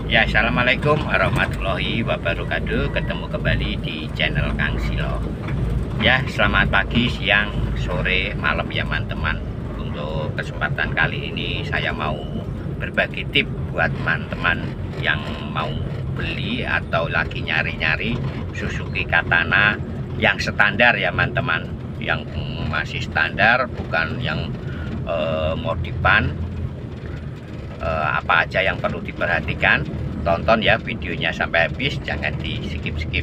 Ya, assalamualaikum warahmatullahi wabarakatuh. Ketemu kembali di channel Kang Silo. Ya, selamat pagi, siang, sore, malam ya teman-teman. Untuk kesempatan kali ini saya mau berbagi tip buat teman-teman yang mau beli atau lagi nyari-nyari Suzuki Katana yang standar ya teman-teman. Yang masih standar, bukan yang modifan. Apa aja yang perlu diperhatikan, tonton ya videonya sampai habis, jangan di skip-skip.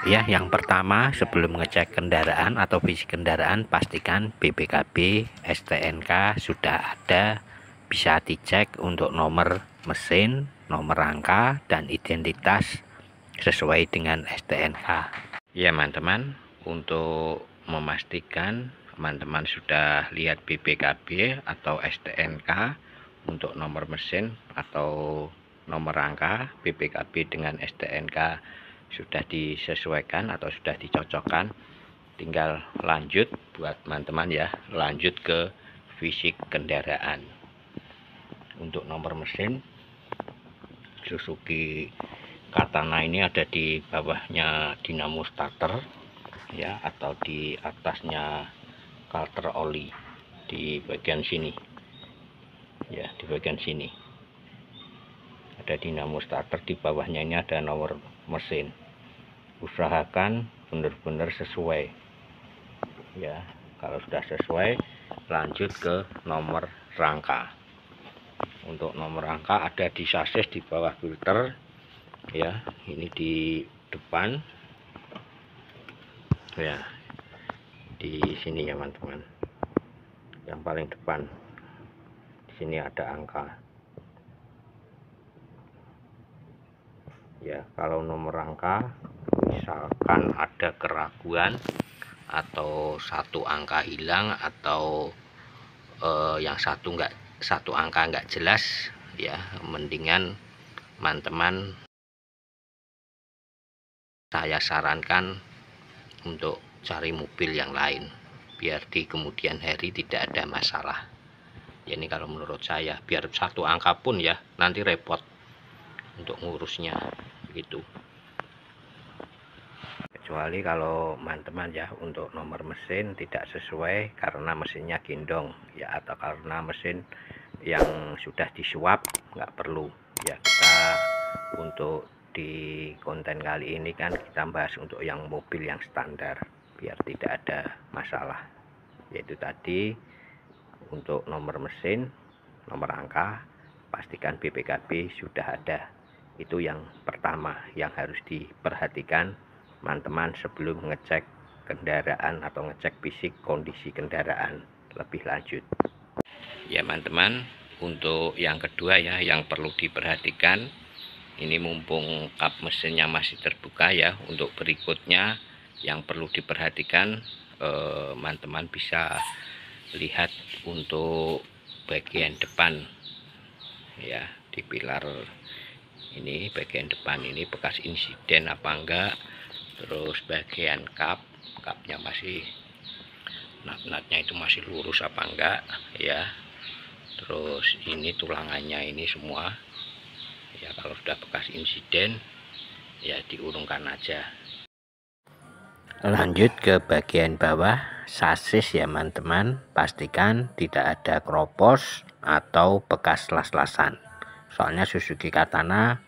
Ya, yang pertama sebelum ngecek kendaraan atau fisik kendaraan, pastikan BPKB STNK sudah ada, bisa dicek untuk nomor mesin, nomor rangka, dan identitas sesuai dengan STNK. Ya teman-teman, untuk memastikan teman-teman sudah lihat BPKB atau STNK untuk nomor mesin atau nomor rangka, BPKB dengan STNK sudah disesuaikan atau sudah dicocokkan, tinggal lanjut buat teman-teman ya, lanjut ke fisik kendaraan. Untuk nomor mesin Suzuki Katana ini ada di bawahnya dinamo starter ya, atau di atasnya starter oli di bagian sini ya, di bagian sini ada dinamo starter, di bawahnya ini ada nomor mesin. Usahakan benar-benar sesuai ya. Kalau sudah sesuai, lanjut ke nomor rangka. Untuk nomor rangka ada di sasis di bawah filter ya, ini di depan ya, di sini ya teman-teman, yang paling depan di sini ada angka ya. Kalau nomor rangka misalkan ada keraguan atau satu angka hilang atau yang satu angka nggak jelas ya, mendingan teman-teman saya sarankan untuk cari mobil yang lain biar di kemudian hari tidak ada masalah ya. Ini kalau menurut saya, biar satu angka pun ya nanti repot untuk ngurusnya gitu. Kecuali kalau teman-teman ya untuk nomor mesin tidak sesuai karena mesinnya gendong ya, atau karena mesin yang sudah disuap, nggak perlu ya. Kita untuk di konten kali ini kan kita bahas untuk yang mobil yang standar biar tidak ada masalah, yaitu tadi untuk nomor mesin, nomor angka, pastikan BPKB sudah ada. Itu yang pertama yang harus diperhatikan teman-teman sebelum ngecek kendaraan atau ngecek fisik kondisi kendaraan lebih lanjut ya teman-teman. Untuk yang kedua ya, yang perlu diperhatikan, ini mumpung kap mesinnya masih terbuka ya, untuk berikutnya yang perlu diperhatikan teman-teman bisa lihat untuk bagian depan ya, di pilar ini bagian depan ini bekas insiden apa enggak, terus bagian kapnya masih nat-natnya itu masih lurus apa enggak ya, terus ini tulangannya ini semua ya. Kalau sudah bekas insiden ya diurungkan aja. Lanjut ke bagian bawah sasis ya teman-teman, pastikan tidak ada kropos atau bekas las-lasan. Soalnya Suzuki Katana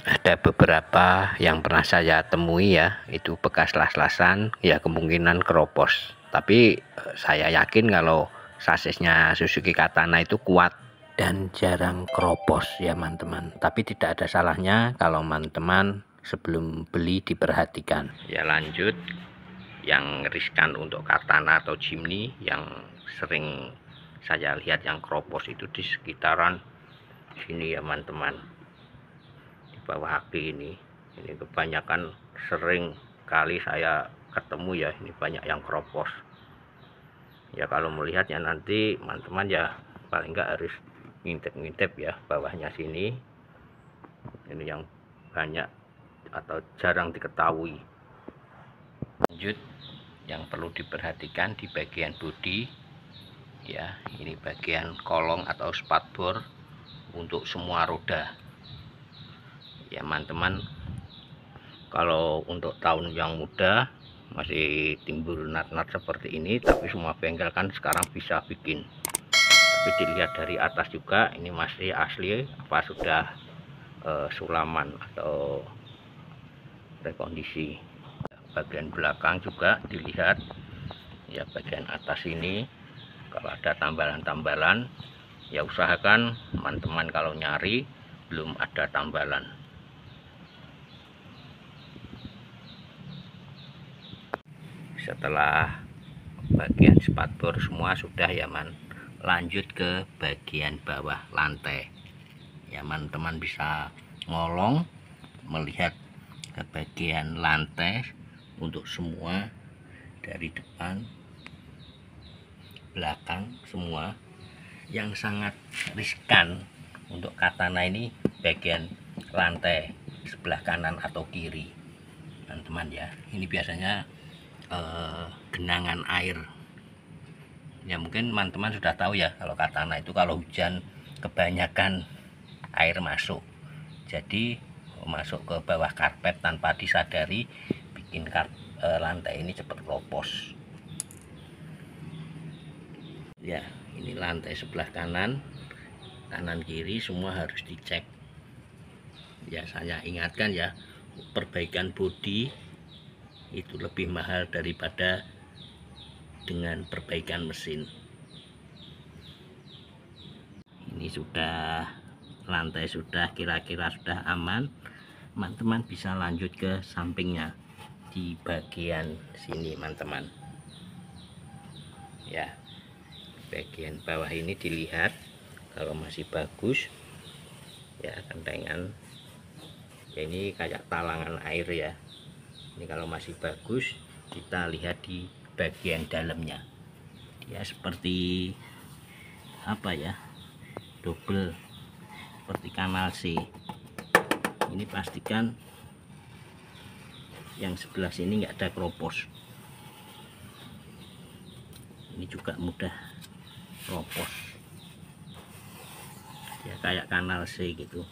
ada beberapa yang pernah saya temui ya, itu bekas las-lasan ya, kemungkinan keropos. Tapi saya yakin kalau sasisnya Suzuki Katana itu kuat dan jarang keropos ya teman-teman. Tapi tidak ada salahnya kalau teman-teman sebelum beli diperhatikan ya. Lanjut yang riskan untuk Katana atau Jimny yang sering saya lihat yang keropos itu di sekitaran sini ya teman-teman, bawah aki ini kebanyakan, sering kali saya ketemu ya, ini banyak yang keropos ya. Kalau melihatnya nanti teman-teman ya paling enggak harus ngintip-ngintip ya bawahnya sini, ini yang banyak atau jarang diketahui. Lanjut yang perlu diperhatikan di bagian bodi ya, ini bagian kolong atau spakbor untuk semua roda ya teman-teman. Kalau untuk tahun yang muda masih timbul nat-nat seperti ini, tapi semua bengkel kan sekarang bisa bikin. Tapi dilihat dari atas juga ini masih asli apa sudah sulaman atau rekondisi. Bagian belakang juga dilihat ya, bagian atas ini kalau ada tambalan-tambalan ya usahakan teman-teman kalau nyari belum ada tambalan. Setelah bagian spakbor semua sudah ya lanjut ke bagian bawah lantai ya, teman-teman bisa ngolong melihat ke bagian lantai untuk semua, dari depan belakang semua. Yang sangat riskan untuk katana ini bagian lantai sebelah kanan atau kiri teman-teman ya. Ini biasanya genangan air ya, mungkin teman-teman sudah tahu ya, kalau katana itu kalau hujan kebanyakan air masuk, jadi masuk ke bawah karpet tanpa disadari, bikin lantai ini cepat keropos ya. Ini lantai sebelah kanan kiri semua harus dicek ya. Saya ingatkan ya, perbaikan bodi itu lebih mahal daripada dengan perbaikan mesin. Ini sudah lantai, sudah kira-kira sudah aman, teman-teman bisa lanjut ke sampingnya di bagian sini teman-teman ya. Bagian bawah ini dilihat kalau masih bagus ya, kentengan ya, ini kayak talangan air ya. Ini kalau masih bagus, kita lihat di bagian dalamnya ya, seperti apa ya, double seperti kanal C. Ini pastikan yang sebelah sini nggak ada keropos. Ini juga mudah keropos ya, kayak kanal C gitu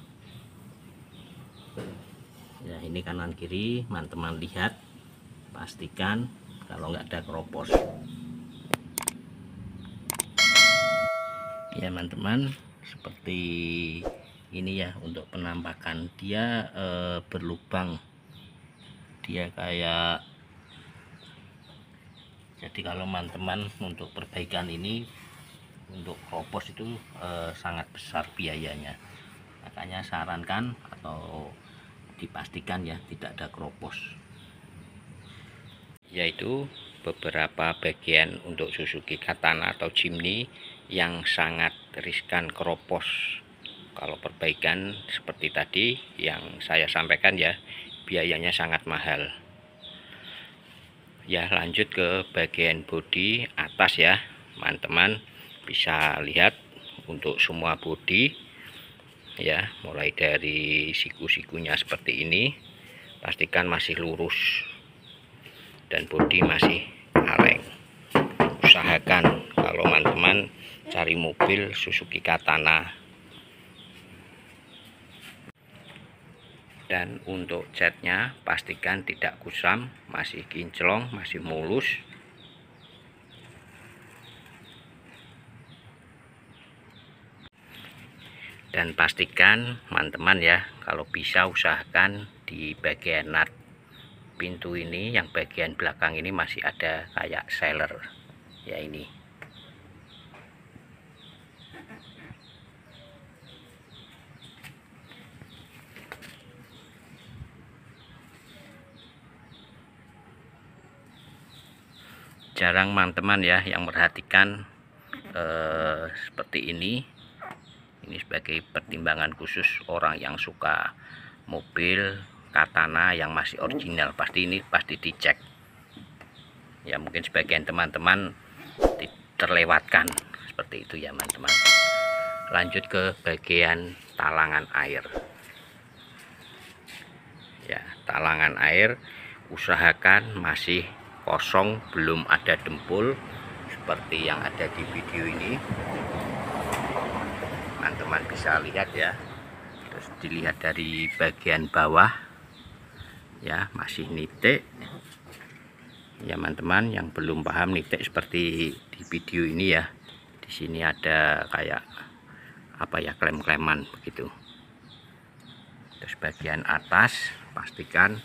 ya. Ini kanan kiri teman-teman lihat, pastikan kalau nggak ada keropos ya teman-teman. Seperti ini ya, untuk penampakan dia berlubang, dia kayak, jadi kalau teman-teman untuk perbaikan ini untuk keropos itu sangat besar biayanya, makanya sarankan atau dipastikan ya tidak ada keropos. Yaitu beberapa bagian untuk Suzuki Katana atau Jimny yang sangat riskan keropos kalau perbaikan seperti tadi yang saya sampaikan ya, biayanya sangat mahal ya. Lanjut ke bagian bodi atas ya, teman-teman bisa lihat untuk semua bodi ya, mulai dari siku-sikunya seperti ini, pastikan masih lurus dan bodi masih kaleng. Usahakan kalau teman-teman cari mobil Suzuki Katana. Dan untuk catnya pastikan tidak kusam, masih kinclong, masih mulus. Dan pastikan teman-teman ya, kalau bisa usahakan di bagian nut pintu ini, yang bagian belakang ini masih ada kayak sealer ya. Ini jarang teman-teman ya yang merhatikan seperti ini. Ini sebagai pertimbangan khusus orang yang suka mobil Katana yang masih original, pasti ini pasti dicek ya. Mungkin sebagian teman-teman terlewatkan seperti itu ya teman-teman. Lanjut ke bagian talangan air ya. Talangan air usahakan masih kosong, belum ada dempul seperti yang ada di video ini. Teman-teman bisa lihat ya. Terus dilihat dari bagian bawah ya, masih nitik ya teman-teman. Yang belum paham nitik seperti di video ini ya, di sini ada kayak apa ya, klem-kleman begitu. Terus bagian atas pastikan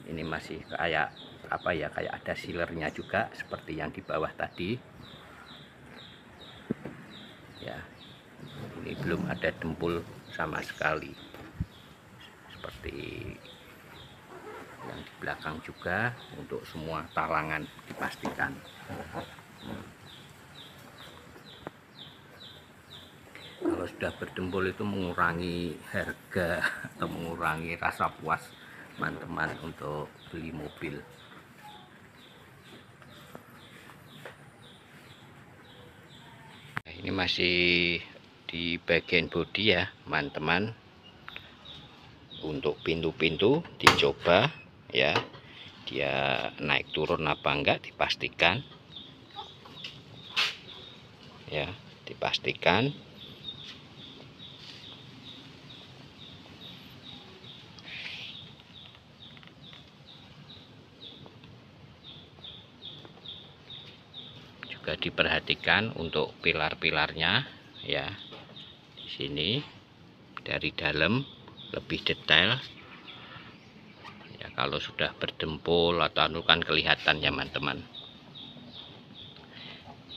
ini masih kayak apa ya, kayak ada sealernya juga seperti yang di bawah tadi ya. Ini belum ada dempul sama sekali, seperti yang di belakang juga. Untuk semua talangan dipastikan. Kalau sudah berdempul itu mengurangi harga atau mengurangi rasa puas teman-teman untuk beli mobil. Nah, ini masih di bagian bodi ya teman-teman. Untuk pintu-pintu dicoba ya, dia naik turun apa enggak dipastikan ya, dipastikan. Juga diperhatikan untuk pilar-pilarnya ya, di sini dari dalam lebih detail ya. Kalau sudah berdempul atau anu kan kelihatan ya teman-teman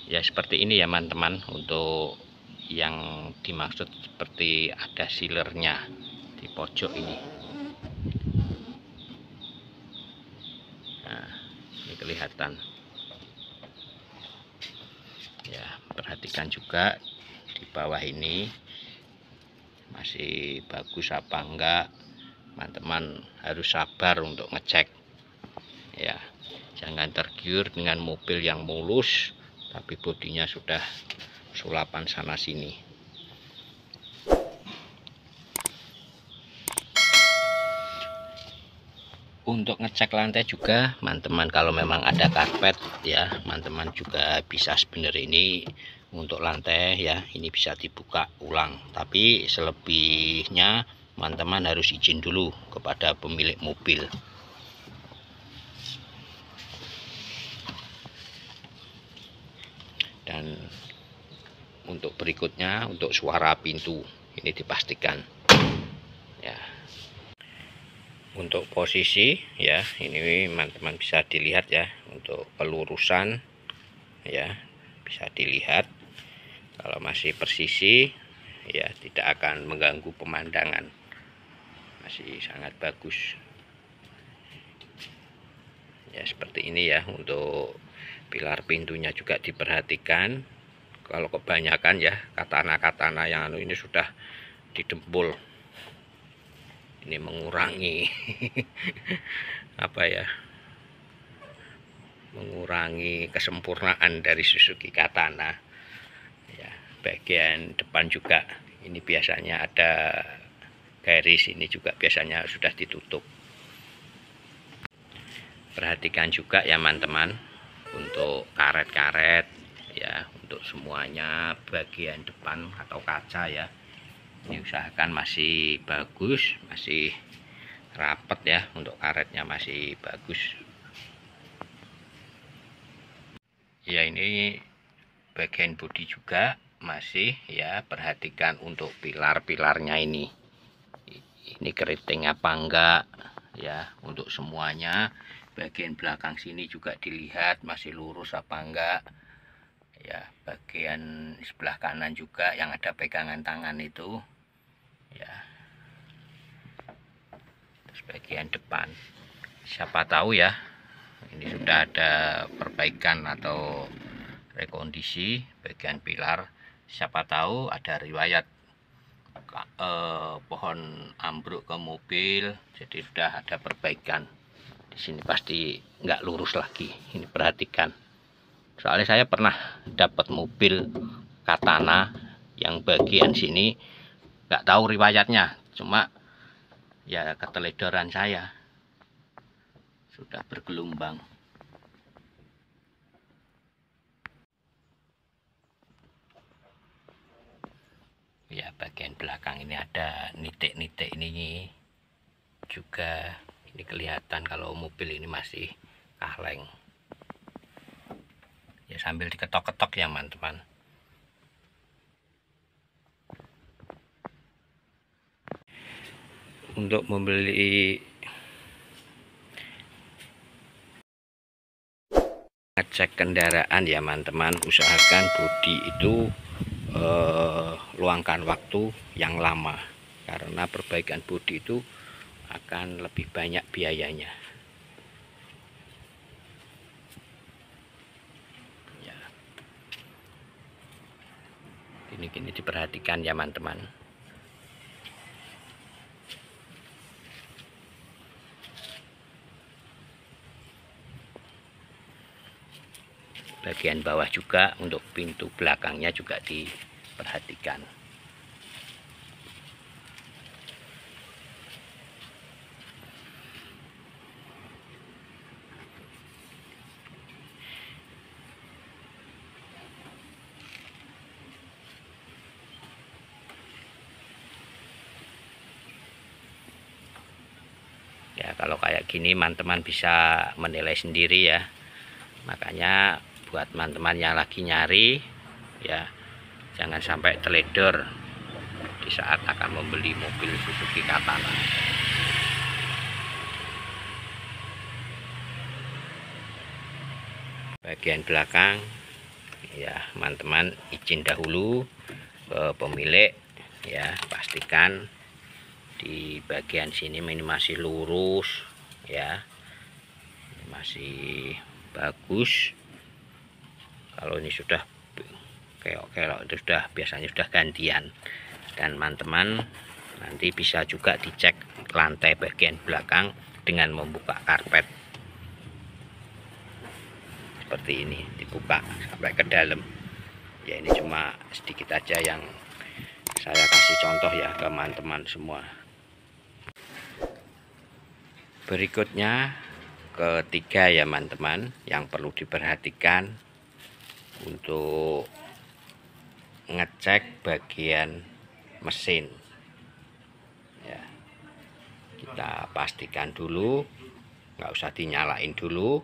ya. Seperti ini ya teman-teman, untuk yang dimaksud seperti ada sealernya di pojok ini. Nah, ini kelihatan ya. Perhatikan juga di bawah ini masih bagus apa enggak. Teman-teman harus sabar untuk ngecek ya. Jangan tergiur dengan mobil yang mulus tapi bodinya sudah sulapan sana sini. Untuk ngecek lantai juga teman-teman, kalau memang ada karpet ya, teman-teman juga bisa sebenarnya ini untuk lantai ya, ini bisa dibuka ulang. Tapi selebihnya teman-teman harus izin dulu kepada pemilik mobil. Dan untuk berikutnya, untuk suara pintu ini dipastikan ya. Untuk posisi ya, ini teman-teman bisa dilihat ya, untuk pelurusan ya, bisa dilihat. Kalau masih persisi ya, tidak akan mengganggu pemandangan, masih sangat bagus ya. Seperti ini ya. Untuk pilar pintunya juga diperhatikan. Kalau kebanyakan ya katana-katana yang anu ini sudah didempul, ini mengurangi apa ya, mengurangi kesempurnaan dari Suzuki Katana ya. Bagian depan juga ini biasanya ada garis, ini juga biasanya sudah ditutup. Perhatikan juga ya teman-teman, untuk karet-karet ya, untuk semuanya bagian depan atau kaca ya, ini usahakan masih bagus, masih rapat ya. Untuk karetnya masih bagus ya. Ini bagian bodi juga masih ya. Perhatikan untuk pilar-pilarnya ini keriting apa enggak ya. Untuk semuanya bagian belakang sini juga dilihat masih lurus apa enggak ya. Bagian sebelah kanan juga yang ada pegangan tangan itu ya. Terus bagian depan, siapa tahu ya, ini sudah ada perbaikan atau rekondisi bagian pilar. Siapa tahu ada riwayat pohon ambruk ke mobil, jadi sudah ada perbaikan. Di sini pasti nggak lurus lagi. Ini perhatikan, soalnya saya pernah dapat mobil Katana yang bagian sini nggak tahu riwayatnya, cuma ya keteledoran saya sudah bergelombang. Ya, bagian belakang ini ada nitik-nitik ini juga, ini kelihatan kalau mobil ini masih kaleng ya, sambil diketok-ketok ya teman-teman. Untuk membeli ngecek kendaraan ya teman-teman, usahakan bodi itu luangkan waktu yang lama, karena perbaikan bodi itu akan lebih banyak biayanya ya. Gini diperhatikan ya teman-teman. Bagian bawah juga untuk pintu belakangnya juga diperhatikan. Ya, kalau kayak gini teman-teman bisa menilai sendiri ya. Makanya buat teman-teman yang lagi nyari ya, jangan sampai teledor di saat akan membeli mobil Suzuki Katana. Bagian belakang ya teman-teman, izin dahulu ke pemilik ya, pastikan di bagian sini ini masih lurus ya, masih bagus. Kalau ini sudah keok-keok itu sudah biasanya sudah gantian. Dan teman-teman nanti bisa juga dicek lantai bagian belakang dengan membuka karpet seperti ini, dibuka sampai ke dalam ya. Ini cuma sedikit aja yang saya kasih contoh ya teman-teman semua. Berikutnya ketiga ya teman-teman, yang perlu diperhatikan untuk ngecek bagian mesin ya. Kita pastikan dulu, nggak usah dinyalain dulu.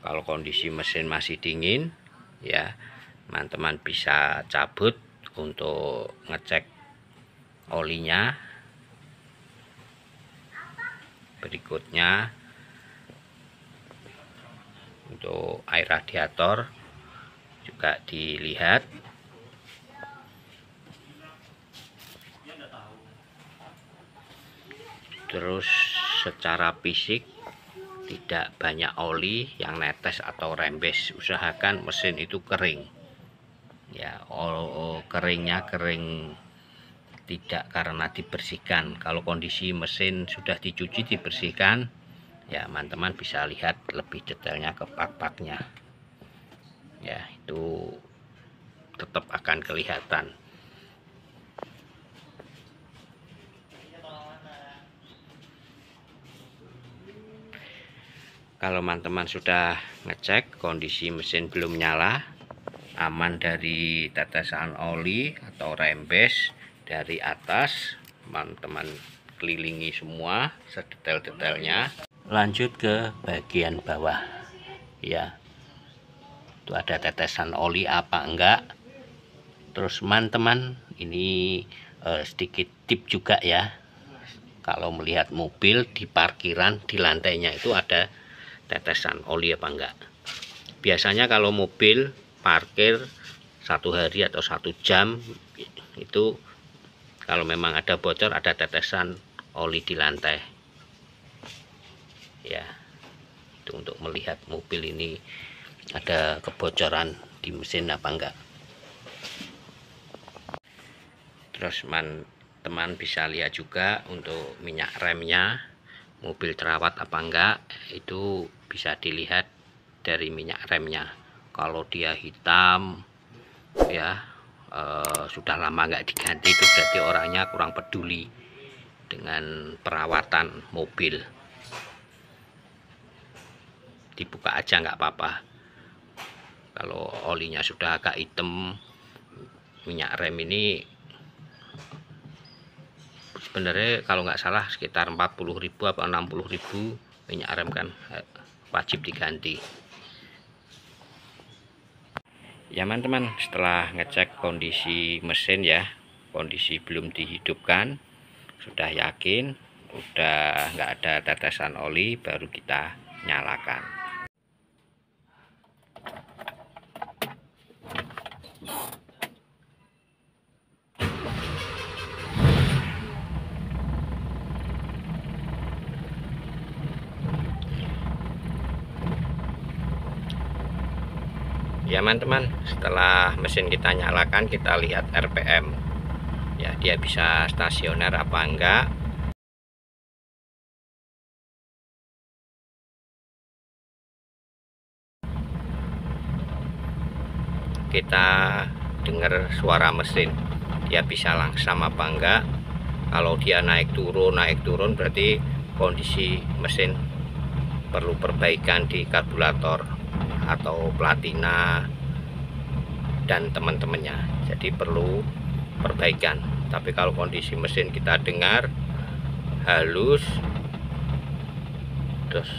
Kalau kondisi mesin masih dingin ya, teman-teman bisa cabut untuk ngecek olinya. Berikutnya untuk air radiator juga dilihat. Terus secara fisik tidak banyak oli yang netes atau rembes, usahakan mesin itu kering ya. Keringnya kering tidak karena dibersihkan. Kalau kondisi mesin sudah dicuci dibersihkan ya, teman-teman bisa lihat lebih detailnya ke pak-paknya ya, itu tetap akan kelihatan. Kalau teman-teman sudah ngecek kondisi mesin belum nyala, aman dari tetesan oli atau rembes dari atas, teman-teman kelilingi semua sedetail-detailnya. Lanjut ke bagian bawah ya, itu ada tetesan oli apa enggak. Terus teman-teman ini sedikit tip juga ya, kalau melihat mobil di parkiran di lantainya itu ada tetesan oli apa enggak. Biasanya kalau mobil parkir 1 hari atau 1 jam itu, kalau memang ada bocor, ada tetesan oli di lantai ya, itu untuk melihat mobil ini ada kebocoran di mesin apa enggak. Terus teman bisa lihat juga untuk minyak remnya, mobil terawat apa enggak, itu bisa dilihat dari minyak remnya. Kalau dia hitam ya, sudah lama nggak diganti, itu berarti orangnya kurang peduli dengan perawatan mobil. Dibuka aja nggak apa-apa. Kalau olinya sudah agak hitam, minyak rem ini sebenarnya kalau nggak salah sekitar 40.000 atau 60.000 minyak rem kan wajib diganti ya teman-teman. Setelah ngecek kondisi mesin ya, kondisi belum dihidupkan, sudah yakin udah nggak ada tetesan oli, baru kita nyalakan. Ya teman-teman, setelah mesin kita nyalakan, kita lihat RPM ya, dia bisa stasioner apa enggak. Kita dengar suara mesin, dia bisa langsam apa enggak. Kalau dia naik turun berarti kondisi mesin perlu perbaikan di karburator atau platina dan teman-temannya, jadi perlu perbaikan. Tapi kalau kondisi mesin kita dengar halus, terus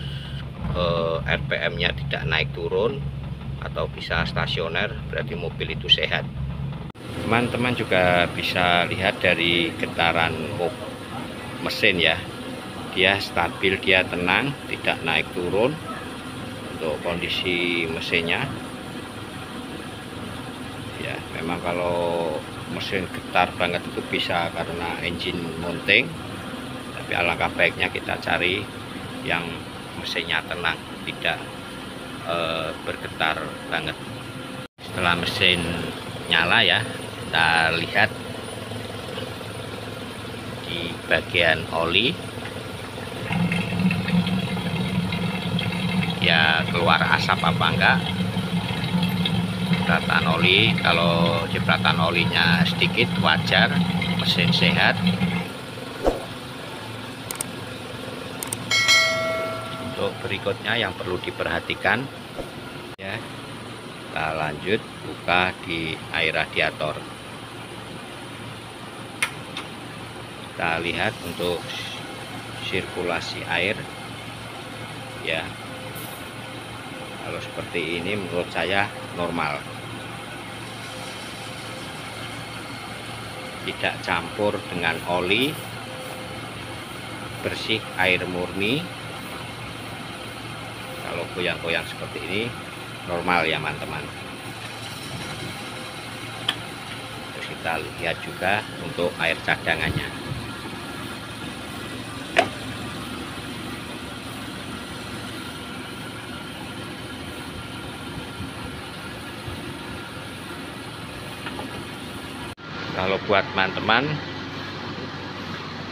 RPM-nya tidak naik turun atau bisa stasioner, berarti mobil itu sehat. Teman-teman juga bisa lihat dari getaran mesin ya, dia stabil, dia tenang, tidak naik turun. Untuk kondisi mesinnya ya, memang kalau mesin getar banget itu bisa karena engine mounting, tapi alangkah baiknya kita cari yang mesinnya tenang, tidak bergetar banget. Setelah mesin nyala ya, kita lihat di bagian oli ya, keluar asap apa enggak. Jepratan oli, kalau jepratan olinya sedikit wajar, mesin sehat. Untuk berikutnya yang perlu diperhatikan ya, kita lanjut buka di air radiator. Kita lihat untuk sirkulasi air ya, kalau seperti ini menurut saya normal, tidak campur dengan oli, bersih, air murni. Kalau goyang-goyang seperti ini normal ya teman-teman. Terus kita lihat juga untuk air cadangannya. Kalau buat teman-teman,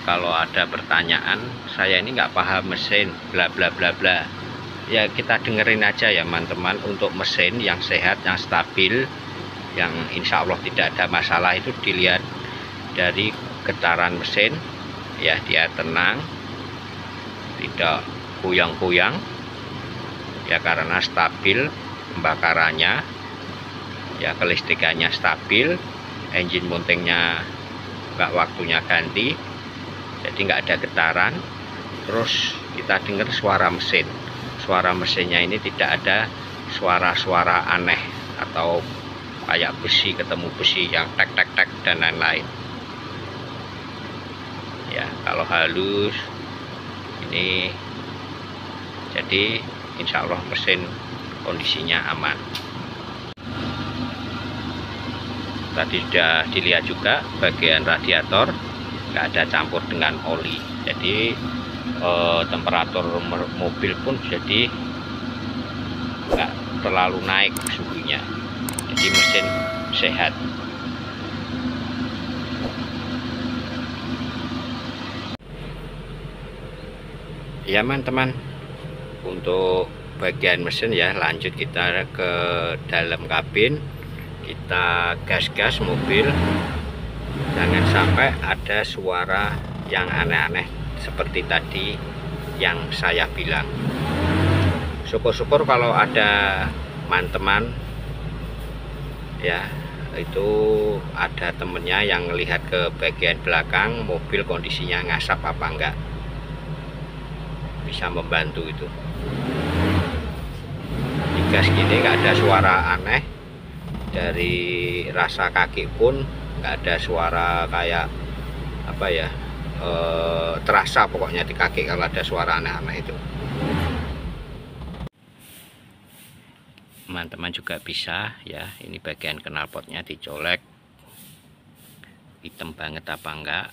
kalau ada pertanyaan, saya ini nggak paham mesin bla bla bla bla ya, kita dengerin aja ya teman-teman. Untuk mesin yang sehat, yang stabil, yang insya Allah tidak ada masalah, itu dilihat dari getaran mesin ya, dia tenang, tidak goyang-goyang ya, karena stabil pembakarannya ya, kelistrikannya stabil, engine mountingnya nggak waktunya ganti, jadi nggak ada getaran. Terus kita dengar suara mesin, suara mesinnya ini tidak ada suara-suara aneh atau kayak besi ketemu besi yang tek tek tek dan lain-lain ya. Kalau halus ini, jadi insya Allah mesin kondisinya aman. Tadi sudah dilihat juga bagian radiator nggak ada campur dengan oli, jadi temperatur mobil pun jadi nggak terlalu naik suhunya, jadi mesin sehat. Ya teman-teman, untuk bagian mesin ya, lanjut kita ke dalam kabin. Kita gas-gas mobil, jangan sampai ada suara yang aneh-aneh seperti tadi yang saya bilang. Syukur-syukur kalau ada teman-teman ya itu ada temennya yang melihat ke bagian belakang mobil kondisinya ngasap apa enggak, bisa membantu itu. Digas gini nggak ada suara aneh, dari rasa kaki pun nggak ada suara kayak apa ya, terasa pokoknya di kaki kalau ada suara aneh-aneh itu. Teman-teman juga bisa ya, ini bagian knalpotnya dicolek, hitam banget apa enggak,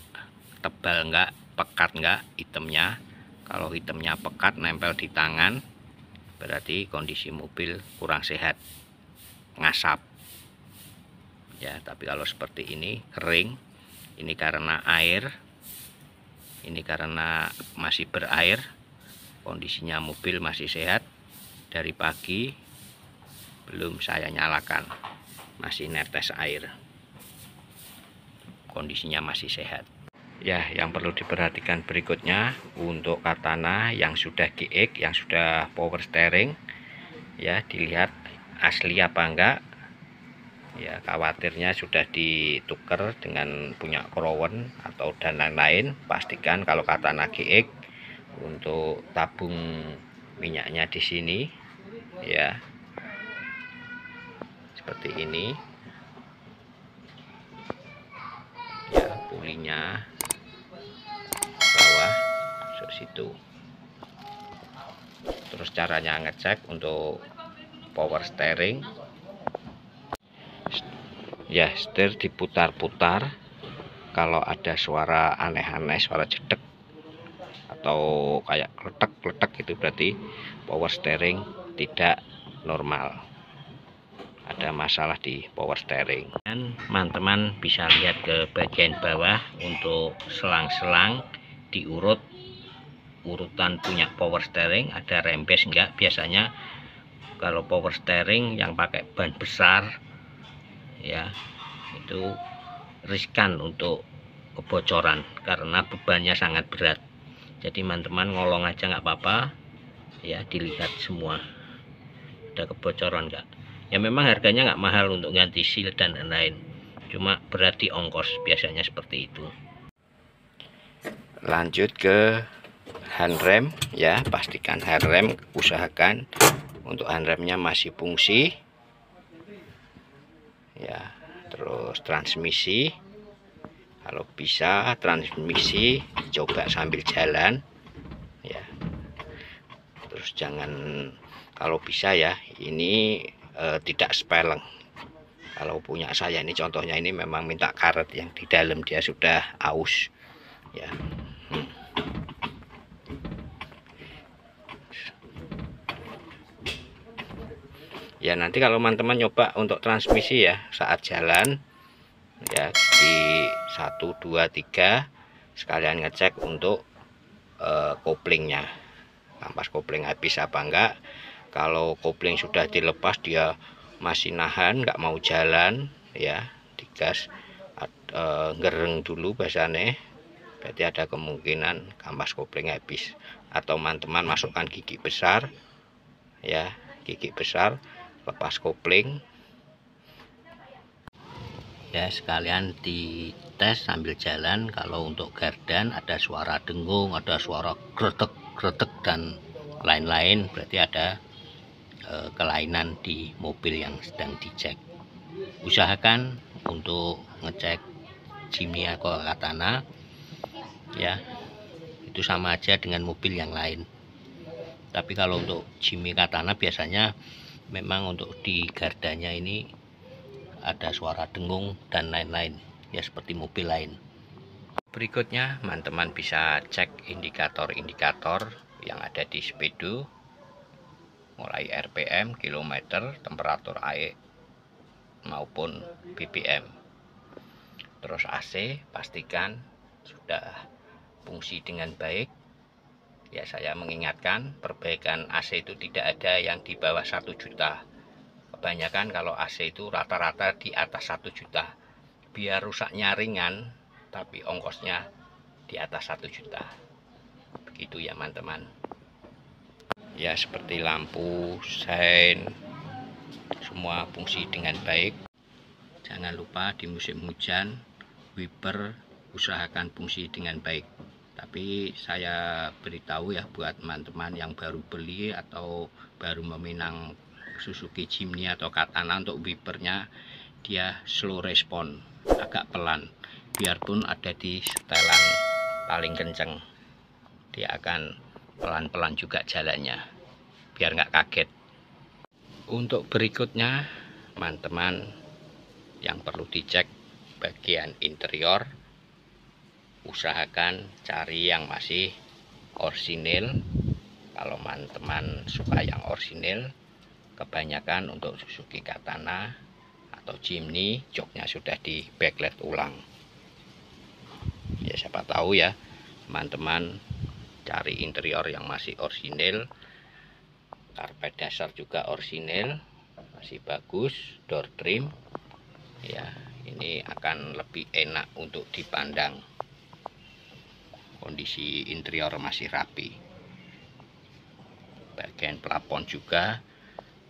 tebal enggak, pekat enggak hitamnya. Kalau hitamnya pekat nempel di tangan, berarti kondisi mobil kurang sehat, ngasap ya. Tapi kalau seperti ini kering, ini karena air, ini karena masih berair, kondisinya mobil masih sehat. Dari pagi belum saya nyalakan, masih netes air, kondisinya masih sehat ya. Yang perlu diperhatikan berikutnya untuk Katana yang sudah GX, yang sudah power steering ya, dilihat asli apa enggak ya. Khawatirnya sudah ditukar dengan punya Crown atau dan lain-lain. Pastikan kalau Katana GX untuk tabung minyaknya di sini ya, seperti ini ya, pulinya bawah masuk situ. Terus caranya ngecek untuk power steering ya, setir diputar-putar. Kalau ada suara aneh-aneh, suara jedek atau kayak kletek-kletek, itu berarti power steering tidak normal, ada masalah di power steering. Dan teman-teman bisa lihat ke bagian bawah untuk selang-selang, diurut urutan punya power steering, ada rembes enggak. Biasanya kalau power steering yang pakai ban besar ya, itu riskan untuk kebocoran karena bebannya sangat berat. Jadi teman-teman ngolong aja nggak apa-apa ya, dilihat semua ada kebocoran enggak. Ya memang harganya nggak mahal untuk ganti seal dan lain-lain, cuma berarti ongkos, biasanya seperti itu. Lanjut ke handrem ya, pastikan handrem, usahakan untuk handremnya masih fungsi ya. Terus transmisi, kalau bisa transmisi coba sambil jalan ya. Terus jangan, kalau bisa ya ini tidak sepeleng. Kalau punya saya ini contohnya, ini memang minta karet yang di dalam dia sudah aus ya. Ya nanti kalau teman-teman nyoba untuk transmisi ya, saat jalan ya, di 1 2 3 sekalian ngecek untuk koplingnya, kampas kopling habis apa enggak. Kalau kopling sudah dilepas, dia masih nahan nggak mau jalan ya, digas gereng dulu bahasane, berarti ada kemungkinan kampas kopling habis. Atau teman-teman masukkan gigi besar ya, gigi besar, lepas kopling ya, sekalian dites sambil jalan. Kalau untuk gardan ada suara dengung, ada suara gretek-gretek dan lain-lain, berarti ada kelainan di mobil yang sedang dicek. Usahakan untuk ngecek Jimny atau Katana ya, itu sama aja dengan mobil yang lain. Tapi kalau untuk Jimny Katana biasanya memang untuk di gardanya ini ada suara dengung dan lain-lain ya, seperti mobil lain. Berikutnya teman-teman bisa cek indikator-indikator yang ada di speedo, mulai RPM, kilometer, temperatur air maupun BPM. Terus AC pastikan sudah fungsi dengan baik ya. Saya mengingatkan, perbaikan AC itu tidak ada yang di bawah 1 juta. Kebanyakan kalau AC itu rata-rata di atas 1 juta. Biar rusaknya ringan tapi ongkosnya di atas 1 juta. Begitu ya teman-teman ya. Seperti lampu, sein, semua fungsi dengan baik. Jangan lupa di musim hujan wiper usahakan fungsi dengan baik. Tapi saya beritahu ya buat teman-teman yang baru beli atau baru meminang Suzuki Jimny atau Katana, untuk wipernya dia slow respon, agak pelan. Biarpun ada di setelan paling kenceng, dia akan pelan-pelan juga jalannya, biar nggak kaget. Untuk berikutnya, teman-teman yang perlu dicek bagian interior, usahakan cari yang masih orsinil. Kalau teman-teman suka yang orsinil, kebanyakan untuk Suzuki Katana atau Jimny joknya sudah di backlight ulang. Ya siapa tahu ya teman-teman cari interior yang masih orsinil. Karpet dasar juga orsinil, masih bagus, door trim. Ya, ini akan lebih enak untuk dipandang. Kondisi interior masih rapi. Bagian plafon juga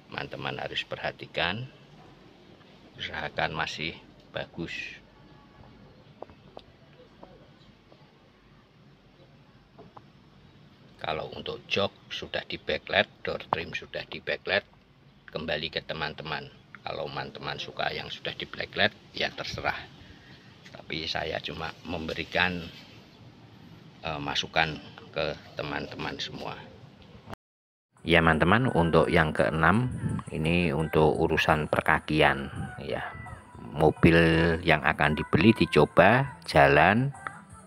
teman-teman harus perhatikan, usahakan masih bagus. Kalau untuk jok sudah di backlight, door trim sudah di backlight, kembali ke teman-teman. Kalau teman-teman suka yang sudah di backlight, ya terserah. Tapi saya cuma memberikan masukan ke teman-teman semua. Ya teman-teman, untuk yang keenam ini untuk urusan perkakian ya. Mobil yang akan dibeli dicoba jalan,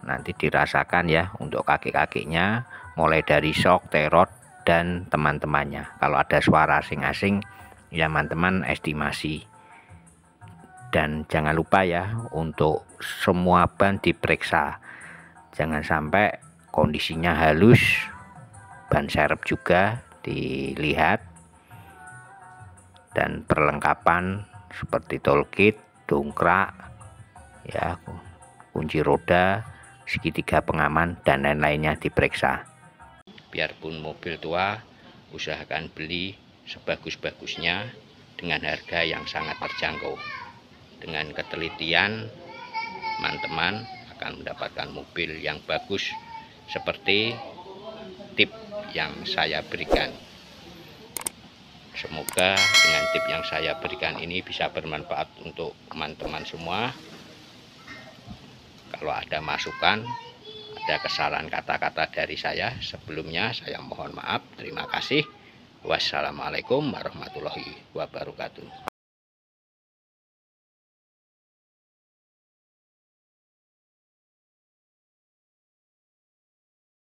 nanti dirasakan ya untuk kaki-kakinya, mulai dari shock, terot, dan teman-temannya. Kalau ada suara asing-asing ya teman-teman estimasi. Dan jangan lupa ya untuk semua ban diperiksa, jangan sampai kondisinya halus. Ban serep juga dilihat, dan perlengkapan seperti toolkit, dongkrak ya, kunci roda, segitiga pengaman, dan lain-lainnya diperiksa. Biarpun mobil tua, usahakan beli sebagus-bagusnya dengan harga yang sangat terjangkau. Dengan ketelitian, teman-teman akan mendapatkan mobil yang bagus seperti tip yang saya berikan. Semoga dengan tip yang saya berikan ini bisa bermanfaat untuk teman-teman semua. Kalau ada masukan, ada kesalahan kata-kata dari saya sebelumnya, saya mohon maaf. Terima kasih. Wassalamualaikum warahmatullahi wabarakatuh.